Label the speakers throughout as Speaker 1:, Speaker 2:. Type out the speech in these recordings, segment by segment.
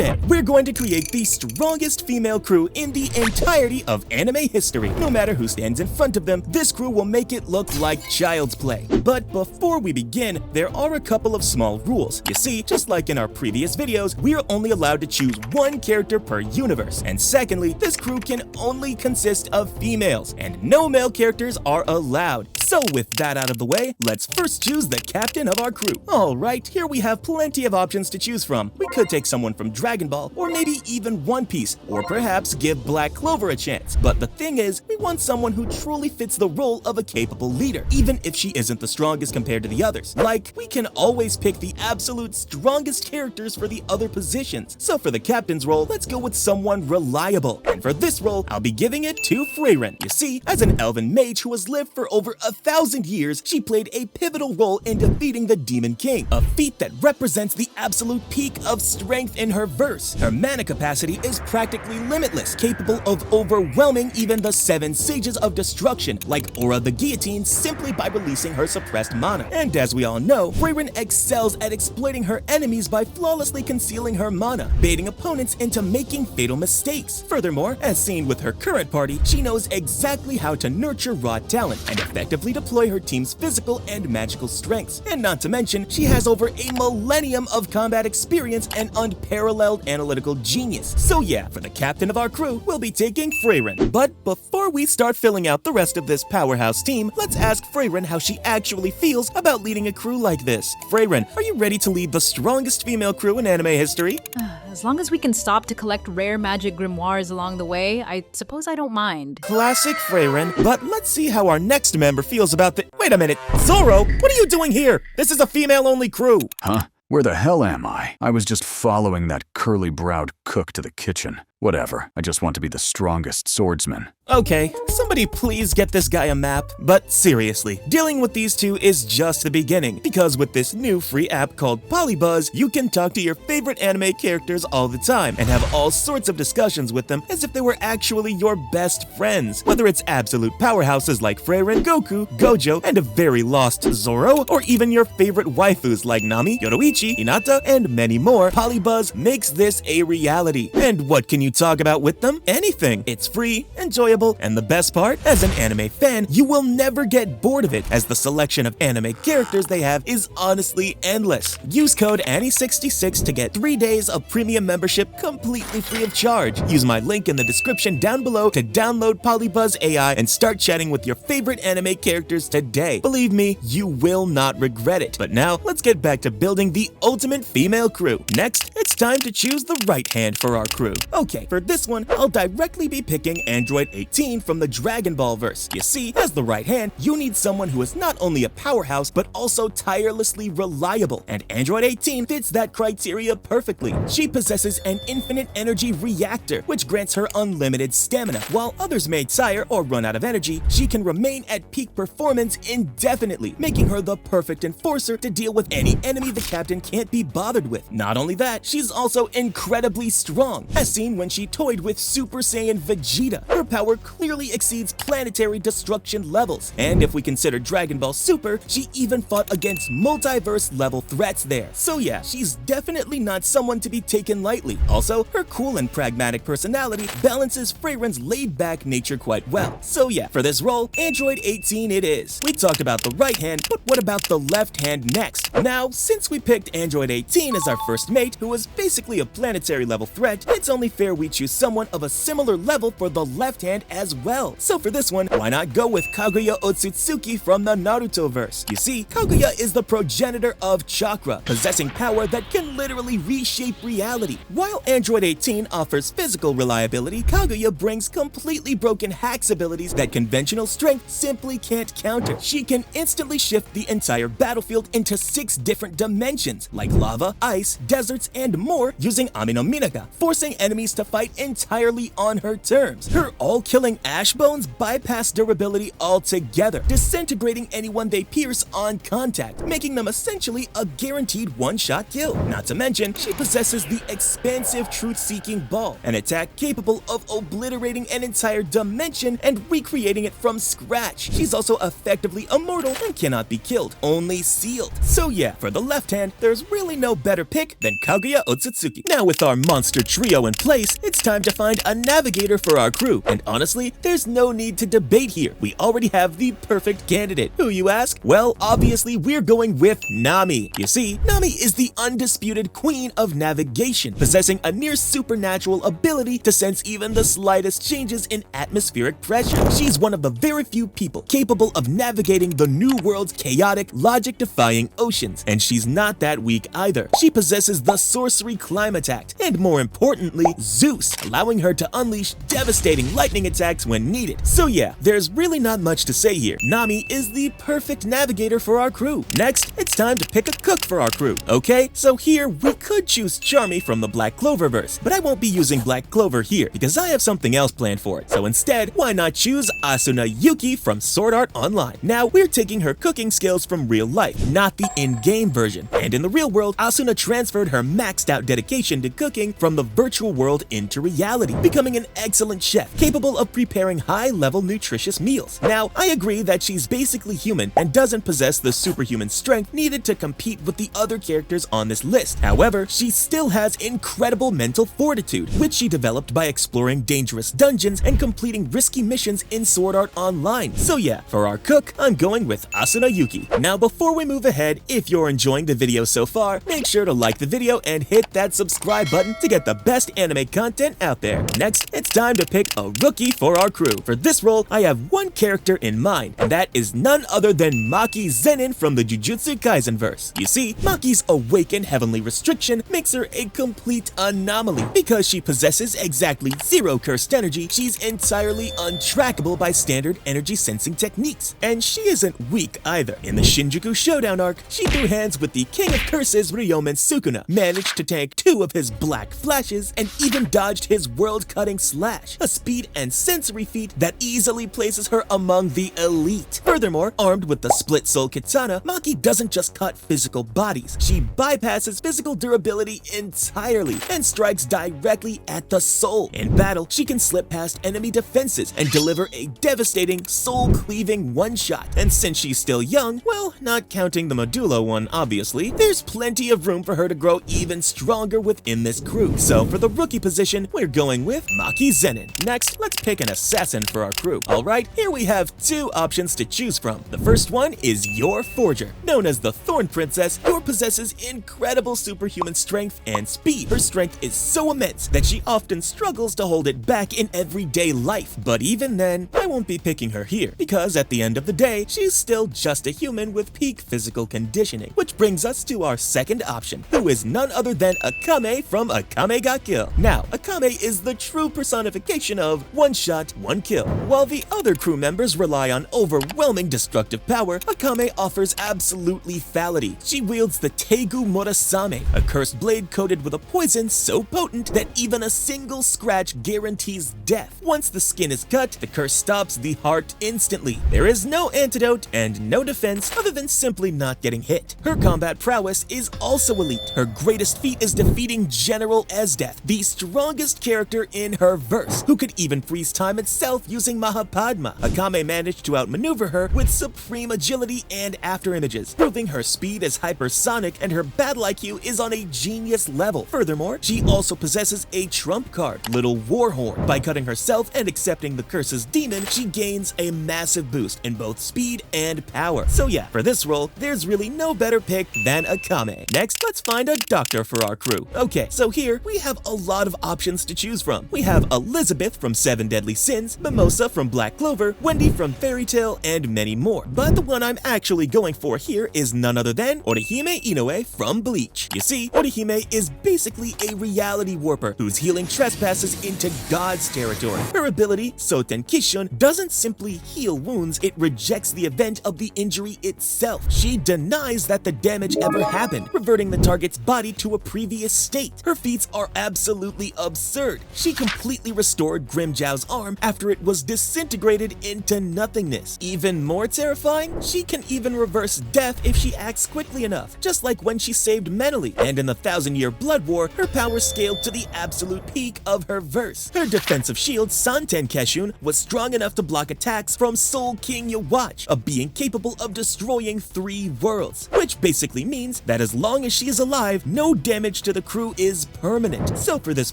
Speaker 1: Today, we're going to create the strongest female crew in the entirety of anime history. No matter who stands in front of them, this crew will make it look like child's play. But before we begin, there are a couple of small rules. You see, just like in our previous videos, we are only allowed to choose one character per universe. And secondly, this crew can only consist of females, and no male characters are allowed. So with that out of the way, let's first choose the captain of our crew. Alright, here we have plenty of options to choose from. We could take someone from Dragon Ball, or maybe even One Piece, or perhaps give Black Clover a chance. But the thing is, we want someone who truly fits the role of a capable leader, even if she isn't the strongest compared to the others. Like, we can always pick the absolute strongest characters for the other positions. So for the captain's role, let's go with someone reliable. And for this role, I'll be giving it to Frieren. You see, as an elven mage who has lived for over 1,000 years, she played a pivotal role in defeating the Demon King, a feat that represents the absolute peak of strength in her verse. Her mana capacity is practically limitless, capable of overwhelming even the 7 Sages of Destruction, like Aura the Guillotine, simply by releasing her suppressed mana. And as we all know, Frieren excels at exploiting her enemies by flawlessly concealing her mana, baiting opponents into making fatal mistakes. Furthermore, as seen with her current party, she knows exactly how to nurture raw talent and effectively deploy her team's physical and magical strengths. And not to mention, she has over a millennium of combat experience and unparalleled analytical genius. So yeah, for the captain of our crew, we'll be taking Frieren. But before we start filling out the rest of this powerhouse team, let's ask Frieren how she actually feels about leading a crew like this. Frieren, are you ready to lead the strongest female crew in anime history?
Speaker 2: As long as we can stop to collect rare magic grimoires along the way, I suppose I don't mind.
Speaker 1: Classic Frieren, but let's see how our next member feels about the— Wait a minute, Zoro, what are you doing here? This is a female-only crew.
Speaker 3: Huh? Where the hell am I? I was just following that curly-browed cook to the kitchen. Whatever, I just want to be the strongest swordsman.
Speaker 1: Okay, somebody please get this guy a map. But seriously, dealing with these two is just the beginning, because with this new free app called PolyBuzz, you can talk to your favorite anime characters all the time and have all sorts of discussions with them as if they were actually your best friends. Whether it's absolute powerhouses like Frieren, Goku, Gojo, and a very lost Zoro, or even your favorite waifus like Nami, Yoruichi, Hinata, and many more, PolyBuzz makes this a reality. And what can you talk about with them? Anything. It's free, enjoyable, and the best part, as an anime fan, you will never get bored of it, as the selection of anime characters they have is honestly endless. Use code ANNIE66 to get 3 days of premium membership completely free of charge. Use my link in the description down below to download PolyBuzz AI and start chatting with your favorite anime characters today. Believe me, you will not regret it. But now, let's get back to building the ultimate female crew. Next, it's time to choose the right hand for our crew. Okay, for this one, I'll directly be picking Android 18 from the Dragon Ball verse. You see, as the right hand, you need someone who is not only a powerhouse, but also tirelessly reliable, and Android 18 fits that criteria perfectly. She possesses an infinite energy reactor, which grants her unlimited stamina. While others may tire or run out of energy, she can remain at peak performance indefinitely, making her the perfect enforcer to deal with any enemy the captain can't be bothered with. Not only that, she's also incredibly strong, as seen when she toyed with Super Saiyan Vegeta. Her power clearly exceeds planetary destruction levels, and if we consider Dragon Ball Super, she even fought against multiverse level threats there. So yeah, she's definitely not someone to be taken lightly. Also, her cool and pragmatic personality balances Frieren's laid-back nature quite well. So yeah, for this role, Android 18 it is. We talked about the right hand, but what about the left hand next? Now, since we picked Android 18 as our first mate, who was basically a planetary level threat, it's only fair we choose someone of a similar level for the left hand as well. So for this one, why not go with Kaguya Otsutsuki from the Naruto verse? You see, Kaguya is the progenitor of chakra, possessing power that can literally reshape reality. While Android 18 offers physical reliability, Kaguya brings completely broken hacks abilities that conventional strength simply can't counter. She can instantly shift the entire battlefield into 6 different dimensions, like lava, ice, deserts, and more, using Ami no Minaga, forcing enemies to fight entirely on her terms. Her all-killing ash bones bypass durability altogether, disintegrating anyone they pierce on contact, making them essentially a guaranteed one-shot kill. Not to mention, she possesses the expansive truth-seeking ball, an attack capable of obliterating an entire dimension and recreating it from scratch. She's also effectively immortal and cannot be killed, only sealed. So yeah, for the left hand, there's really no better pick than Kaguya Otsutsuki. Now with our monster trio in place, it's time to find a navigator for our crew. And honestly, there's no need to debate here. We already have the perfect candidate. Who, you ask? Well, obviously we're going with Nami. You see, Nami is the undisputed queen of navigation, possessing a near supernatural ability to sense even the slightest changes in atmospheric pressure. She's one of the very few people capable of navigating the new world's chaotic, logic-defying oceans, and she's not that weak either. She possesses the sorcery Climax, and more importantly, Zeus, allowing her to unleash devastating lightning attacks when needed. So yeah, there's really not much to say here. Nami is the perfect navigator for our crew. Next, it's time to pick a cook for our crew. Okay, so here we could choose Charmy from the Black Clover verse, but I won't be using Black Clover here because I have something else planned for it. So instead, why not choose Asuna Yuki from Sword Art Online? Now, we're taking her cooking skills from real life, not the in-game version. And in the real world, Asuna transferred her maxed out dedication to cooking from the virtual world into reality, becoming an excellent chef, capable of preparing high-level nutritious meals. Now, I agree that she's basically human and doesn't possess the superhuman strength needed to compete with the other characters on this list. However, she still has incredible mental fortitude, which she developed by exploring dangerous dungeons and completing risky missions in Sword Art Online. So yeah, for our cook, I'm going with Asuna Yuki. Now before we move ahead, if you're enjoying the video so far, make sure to like the video and hit that subscribe button to get the best anime content out there. Next, it's time to pick a rookie for our crew. For this role, I have one character in mind, and that is none other than Maki Zenin from the Jujutsu Kaisen verse. You see, Maki's awakened heavenly restriction makes her a complete anomaly. Because she possesses exactly zero cursed energy, she's entirely untrackable by standard energy sensing techniques. And she isn't weak either. In the Shinjuku Showdown arc, she threw hands with the King of Curses Ryomen Sukuna, managed to tank 2 of his black flashes, and even dodged his world-cutting slash, a speed and sensory feat that easily places her among the elite. Furthermore, armed with the split soul katana, Maki doesn't just cut physical bodies, she bypasses physical durability entirely and strikes directly at the soul. In battle, she can slip past enemy defenses and deliver a devastating, soul-cleaving one-shot. And since she's still young, well, not counting the Modulo one obviously, there's plenty of room for her to grow even stronger within this crew. So for the rookie position, we're going with Maki Zenin. Next, let's pick an assassin for our crew. Alright, here we have 2 options to choose from. The first one is Yor Forger. Known as the Thorn Princess, Yor possesses incredible superhuman strength and speed. Her strength is so immense that she often struggles to hold it back in everyday life. But even then, I won't be picking her here, because at the end of the day, she's still just a human with peak physical conditioning. Which brings us to our second option, who is none other than Akame from Akame Ga Kill. Now, Akame is the true personification of one shot, one kill. While the other crew members rely on overwhelming destructive power, Akame offers absolute lethality. She wields the Teigu Murasame, a cursed blade coated with a poison so potent that even a single scratch guarantees death. Once the skin is cut, the curse stops the heart instantly. There is no antidote and no defense other than simply not getting hit. Her combat prowess is also elite. Her greatest feat is defeating General Esdeath, the strongest character in her verse, who could even freeze time itself using Mahapadma. Akame managed to outmaneuver her with supreme agility and afterimages, proving her speed is hypersonic and her battle IQ is on a genius level. Furthermore, she also possesses a trump card, Little Warhorn. By cutting herself and accepting the curse's demon, she gains a massive boost in both speed and power. So yeah, for this role, there's really no better pick than Akame. Next, let's find a doctor for our crew. Okay, so here we have a lot of options to choose from. We have Elizabeth from 7 Deadly Sins, Mimosa from Black Clover, Wendy from Fairy Tail, and many more. But the one I'm actually going for here is none other than Orihime Inoue from Bleach. You see, Orihime is basically a reality warper whose healing trespasses into God's territory. Her ability, Soten Kishun, doesn't simply heal wounds, it rejects the event of the injury itself. She denies that the damage ever happened, reverting the target's body to a previous state. Her feats are absolutely absurd. She completely restored Grimjow's arm after it was disintegrated into nothingness. Even more terrifying, she can even reverse death if she acts quickly enough, just like when she saved Meneli. And in the 1000-Year Blood War, her power scaled to the absolute peak of her verse. Her defensive shield, Santen Keshun, was strong enough to block attacks from Soul King Yawatch, a being capable of destroying 3 worlds, which basically means that as long as she is alive, no damage damage to the crew is permanent. So for this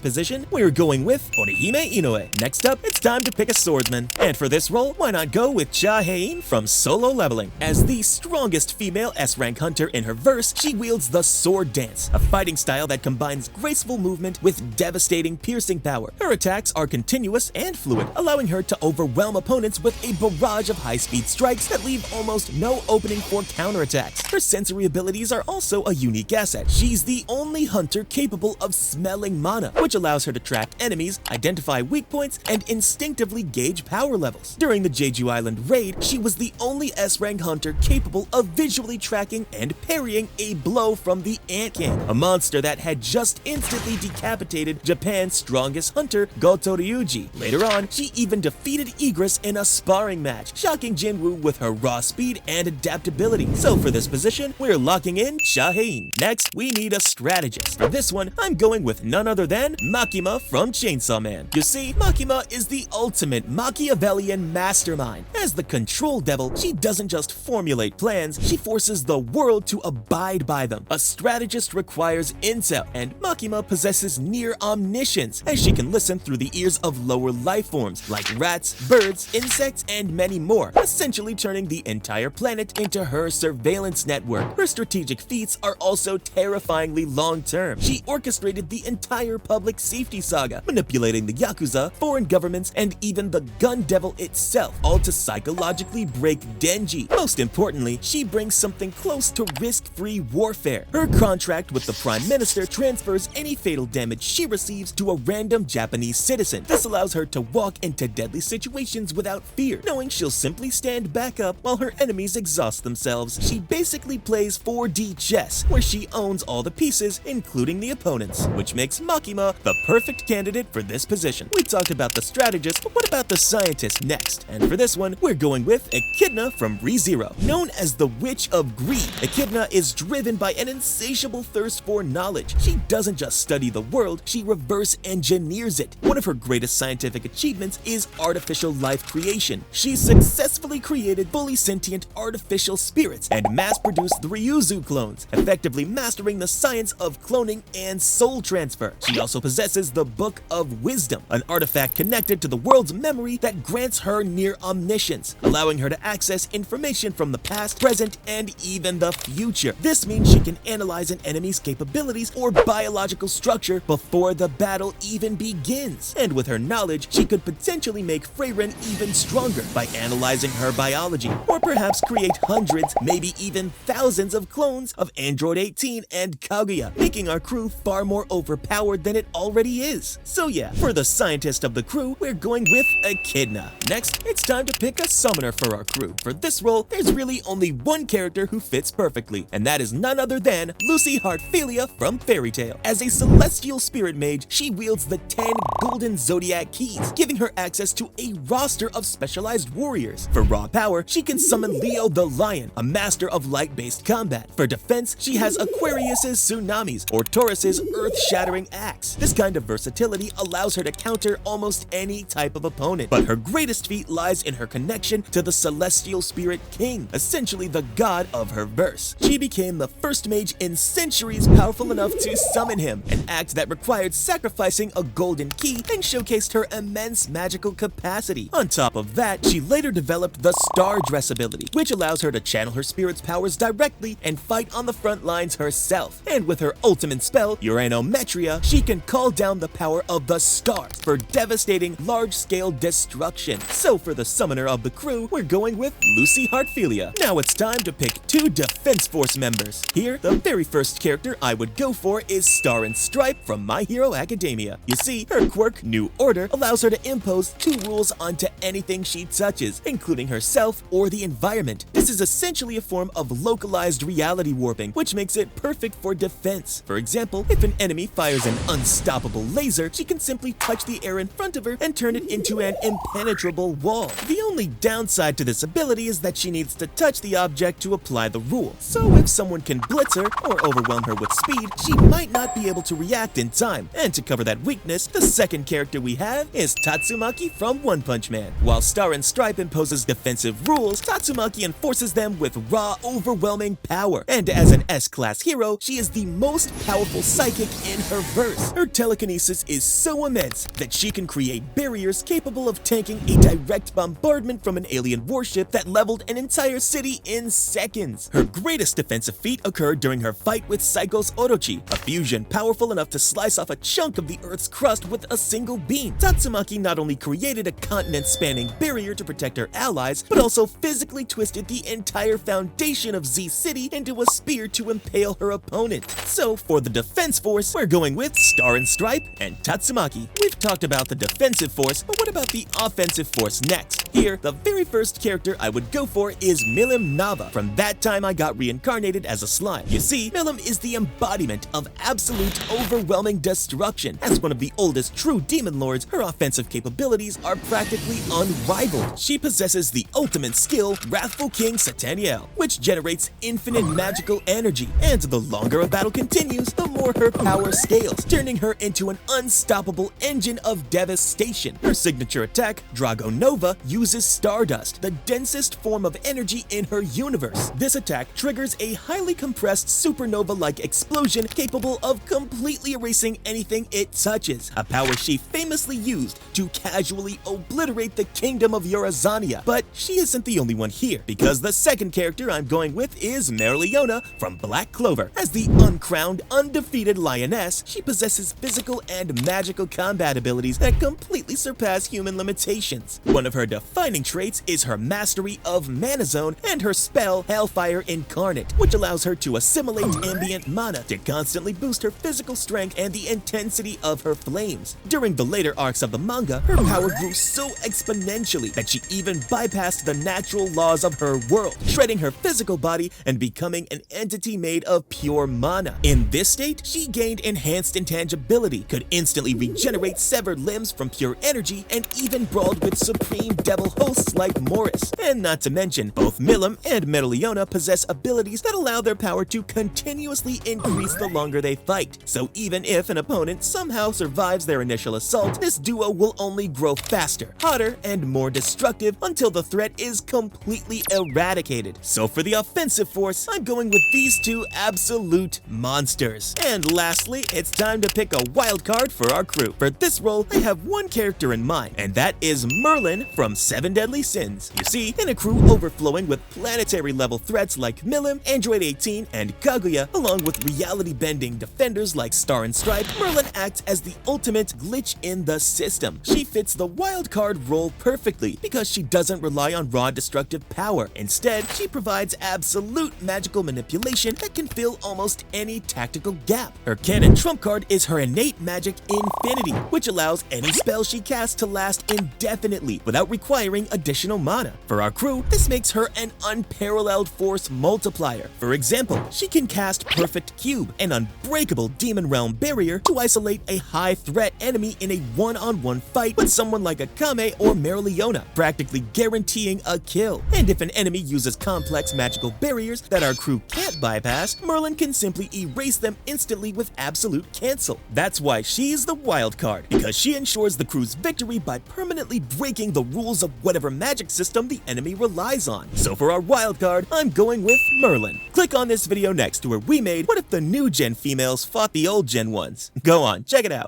Speaker 1: position, we're going with Orihime Inoue. Next up, it's time to pick a swordsman. And for this role, why not go with Cha Hein from Solo Leveling? As the strongest female S-rank hunter in her verse, she wields the Sword Dance, a fighting style that combines graceful movement with devastating piercing power. Her attacks are continuous and fluid, allowing her to overwhelm opponents with a barrage of high-speed strikes that leave almost no opening for counterattacks. Her sensory abilities are also a unique asset. She's the only hunter capable of smelling mana, which allows her to track enemies, identify weak points, and instinctively gauge power levels. During the Jeju Island raid, she was the only S-rank hunter capable of visually tracking and parrying a blow from the Ant King, a monster that had just instantly decapitated Japan's strongest hunter, Goto Ryuji. Later on, she even defeated Igris in a sparring match, shocking Jinwoo with her raw speed and adaptability. So for this position, we're locking in Cha Hein. Next, we need a strategist. For this one, I'm going with none other than Makima from Chainsaw Man. You see, Makima is the ultimate Machiavellian mastermind. As the control devil, she doesn't just formulate plans, she forces the world to abide by them. A strategist requires intel, and Makima possesses near omniscience, as she can listen through the ears of lower life forms like rats, birds, insects, and many more, essentially turning the entire planet into her surveillance network. Her strategic feats are also terrifyingly long-term. She orchestrated the entire public safety saga, manipulating the Yakuza, foreign governments, and even the gun devil itself, all to psychologically break Denji. Most importantly, she brings something close to risk-free warfare. Her contract with the Prime Minister transfers any fatal damage she receives to a random Japanese citizen. This allows her to walk into deadly situations without fear, knowing she'll simply stand back up while her enemies exhaust themselves. She basically plays 4D chess, where she owns all the pieces, including the opponents, which makes Makima the perfect candidate for this position. We talked about the strategist, but what about the scientist next? And for this one, we're going with Echidna from ReZero. Known as the Witch of Greed, Echidna is driven by an insatiable thirst for knowledge. She doesn't just study the world, she reverse engineers it. One of her greatest scientific achievements is artificial life creation. She successfully created fully sentient artificial spirits and mass-produced the Ryuzu clones, effectively mastering the science of cloning and soul transfer. She also possesses the Book of Wisdom, an artifact connected to the world's memory that grants her near omniscience, allowing her to access information from the past, present, and even the future. This means she can analyze an enemy's capabilities or biological structure before the battle even begins. And with her knowledge, she could potentially make Frieren even stronger by analyzing her biology, or perhaps create hundreds, maybe even thousands of clones of Android 18 and Kaguya, making our crew far more overpowered than it already is. So yeah, for the scientist of the crew, we're going with Echidna. Next, it's time to pick a summoner for our crew. For this role, there's really only one character who fits perfectly, and that is none other than Lucy Heartfilia from Fairy Tail. As a celestial spirit mage, she wields the 10 golden zodiac keys, giving her access to a roster of specialized warriors. For raw power, she can summon Leo the Lion, a master of light-based combat. For defense, she has Aquarius's tsunamis or Taurus's earth-shattering axe. This kind of versatility allows her to counter almost any type of opponent, but her greatest feat lies in her connection to the celestial spirit king, essentially the god of her verse. She became the first mage in centuries powerful enough to summon him, an act that required sacrificing a golden key and showcased her immense magical capacity. On top of that, she later developed the Star Dress ability, which allows her to channel her spirit's powers directly and fight on the front lines herself. And with her ultimate spell, Uranometria, she can call down the power of the stars for devastating large-scale destruction. So for the summoner of the crew, we're going with Lucy Heartfilia. Now it's time to pick 2 Defense Force members. Here, the very first character I would go for is Star and Stripe from My Hero Academia. You see, her quirk, New Order, allows her to impose 2 rules onto anything she touches, including herself or the environment. This is essentially a form of localized reality warping, which makes it perfect for defense. For example, if an enemy fires an unstoppable laser, she can simply touch the air in front of her and turn it into an impenetrable wall. The only downside to this ability is that she needs to touch the object to apply the rule. So if someone can blitz her or overwhelm her with speed, she might not be able to react in time. And to cover that weakness, the second character we have is Tatsumaki from One Punch Man. While Star and Stripe imposes defensive rules, Tatsumaki enforces them with raw, overwhelming power. And as an S-class hero, she is the most most powerful psychic in her verse. Her telekinesis is so immense that she can create barriers capable of tanking a direct bombardment from an alien warship that leveled an entire city in seconds. Her greatest defensive feat occurred during her fight with Psycho's Orochi, a fusion powerful enough to slice off a chunk of the Earth's crust with a single beam. Tatsumaki not only created a continent-spanning barrier to protect her allies, but also physically twisted the entire foundation of Z City into a spear to impale her opponent. So for the defense force, we're going with Star and Stripe and Tatsumaki. We've talked about the defensive force, but what about the offensive force next? Here, the very first character I would go for is Milim Nava, from That Time I Got Reincarnated as a Slime. You see, Milim is the embodiment of absolute overwhelming destruction. As one of the oldest true demon lords, her offensive capabilities are practically unrivaled. She possesses the ultimate skill, Wrathful King Sataniel, which generates infinite magical energy, and the longer a battle continues, the more her power scales, turning her into an unstoppable engine of devastation. Her signature attack, Drago Nova, uses Stardust, the densest form of energy in her universe. This attack triggers a highly compressed supernova-like explosion capable of completely erasing anything it touches, a power she famously used to casually obliterate the kingdom of Yorazania. But she isn't the only one here, because the second character I'm going with is Merleona from Black Clover. As the uncrowned, undefeated lioness, she possesses physical and magical combat abilities that completely surpass human limitations. One of her defining traits is her mastery of Mana Zone and her spell Hellfire Incarnate, which allows her to assimilate ambient mana to constantly boost her physical strength and the intensity of her flames. During the later arcs of the manga, her power grew so exponentially that she even bypassed the natural laws of her world, shredding her physical body and becoming an entity made of pure mana. In this state, she gained enhanced intangibility, could instantly regenerate severed limbs from pure energy, and even brawled with supreme devil hosts like Morris. And not to mention, both Milim and Merleona possess abilities that allow their power to continuously increase the longer they fight. So even if an opponent somehow survives their initial assault, this duo will only grow faster, hotter, and more destructive until the threat is completely eradicated. So for the offensive force, I'm going with these two absolute monsters. And lastly, it's time to pick a wild card for our crew. For this role, I have one character in mind, and that is Merlin from Seven Deadly Sins. You see, in a crew overflowing with planetary level threats like Milim, Android 18, and Kaguya, along with reality-bending defenders like Star and Stripe, Merlin acts as the ultimate glitch in the system. She fits the wild card role perfectly because she doesn't rely on raw destructive power. Instead, she provides absolute magical manipulation that can fill almost any tactical gap. Her canon trump card is her innate magic Infinity, which allows any spell she casts to last indefinitely without requiring additional mana. For our crew, this makes her an unparalleled force multiplier. For example, she can cast Perfect Cube, an unbreakable demon realm barrier to isolate a high threat enemy in a one-on-one fight with someone like Akame or Merleona, practically guaranteeing a kill. And if an enemy uses complex magical barriers that our crew can't bypass, Merlin can simply erase them instantly with absolute cancel. That's why she's the wild card, because she ensures the crew's victory by permanently breaking the rules of whatever magic system the enemy relies on. So for our wild card, I'm going with Merlin. Click on this video next to where we made What If the New Gen females fought the old Gen ones. Go on, check it out.